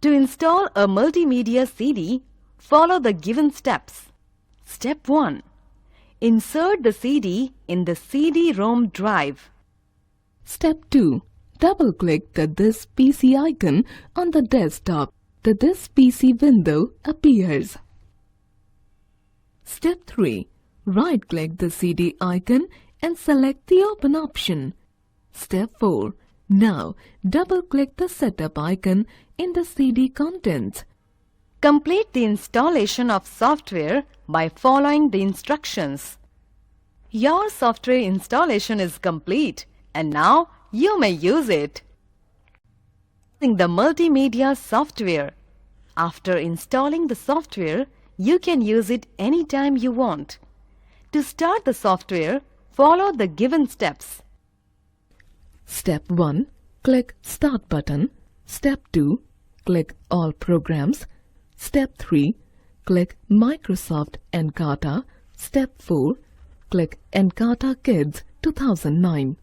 To install a multimedia CD, follow the given steps. Step 1. Insert the CD in the CD-ROM drive. Step 2. Double-click the This PC icon on the desktop. The This PC window appears. Step 3. Right-click the CD icon and select the Open option. Step 4. Now, double-click the Setup icon in the CD contents. Complete the installation of software by following the instructions. Your software installation is complete and now you may use it. Using the multimedia software. After installing the software, you can use it anytime you want. To start the software, follow the given steps. Step 1. Click Start button. Step 2. Click All Programs. Step 3. Click Microsoft Encarta. Step 4. Click Encarta Kids 2009.